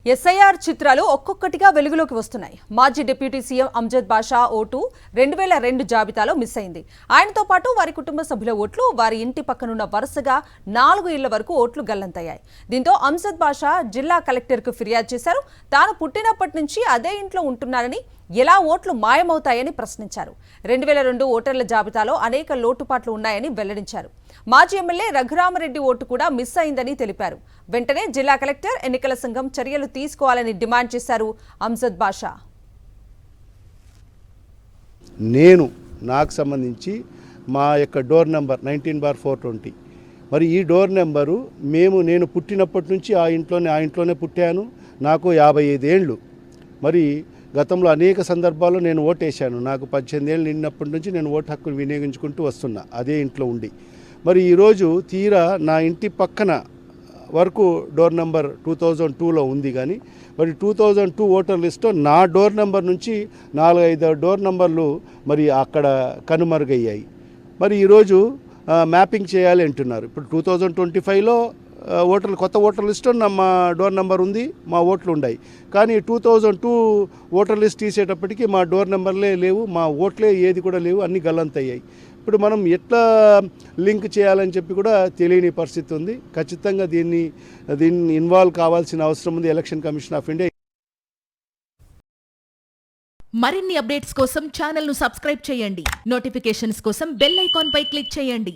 SIR చిత్రాలు ఒక్కొక్కటిగా వెలుగులోకి వస్తున్నాయి. మాజీ డిప్యూటీ సీఎం అంజద్ బాషా ఓటు 2002 జాబితాలో మిస్ అయింది. ఆయనతో పాటు వారి కుటుంబ సభ్యుల ఓట్లు, వారి ఇంటి పక్కనున్న వరుసగా 4 ఇళ్ల వరకు ఓట్లు గల్లంతయ్యాయి. దీంతో అంజద్ బాషా జిల్లా కలెక్టర్కు ఫిర్యాదు చేశారు. తాను పుట్టినప్పటి నుంచి అదే ఇంట్లో ఉంటున్నారని, ఎలా ఓట్లు మాయమవుతాయని ప్రశ్నించారు. 2002 ఓటర్ల జాబితాలో అనేక లోటుపాట్లు ఉన్నాయని వెల్లడించారు. మాజీ ఎమ్మెల్యే రఘురామరెడ్డి ఓటు కూడా మిస్ అయిందని తెలిపారు. వెంటనే జిల్లా కలెక్టర్, ఎన్నికల సంఘం చర్యలు తీసుకోవాలని డిమాండ్ చేశారు అంజద్ బాషా. నాకు సంబంధించి మా యొక్క డోర్ నెంబర్ 19/420, మరి ఈ డోర్ నెంబరు నేను పుట్టినప్పటి నుంచి ఆ ఇంట్లోనే పుట్టాను. నాకు 55 ఏళ్ళు. మరి గతంలో అనేక సందర్భాల్లో నేను ఓటేశాను. నాకు 18 ఏళ్ళు నిండినప్పటి నుంచి నేను ఓటు హక్కును వినియోగించుకుంటూ వస్తున్నా అదే ఇంట్లో ఉండి. మరి ఈరోజు తీరా నా ఇంటి పక్కన వరకు డోర్ నెంబర్ 2002లో ఉంది, కానీ మరి 2002 ఓటర్ లిస్ట్లో నా డోర్ నెంబర్ నుంచి 4-5 డోర్ నెంబర్లు మరి అక్కడ కనుమరుగయ్యాయి. మరి ఈరోజు మ్యాపింగ్ చేయాలి అంటున్నారు. ఇప్పుడు 2025లో కొత్త ఓటర్ లిస్టు మా డోర్ నెంబర్ ఉంది, మా ఓట్లు ఉన్నాయి. కానీ 2002 ఓటర్ లిస్ట్ తీసేటప్పటికి మా డోర్ నెంబర్లే లేవు, మా ఓట్లే ఏది కూడా లేవు, అన్నీ గల్లంతయ్యాయి. ఇప్పుడు మనం ఎట్లా లింక్ చేయాలని చెప్పి కూడా తెలియని పరిస్థితి ఉంది. ఖచ్చితంగా దీన్ని ఇన్వాల్వ్ కావాల్సిన అవసరం ఉంది ఎలక్షన్ కమిషన్ ఆఫ్ ఇండియా. మరిన్ని అప్డేట్స్ కోసం ఛానల్ను సబ్స్క్రైబ్ చేయండి. నోటిఫికేషన్స్ కోసం బెల్ ఐకాన్ పై క్లిక్ చేయండి.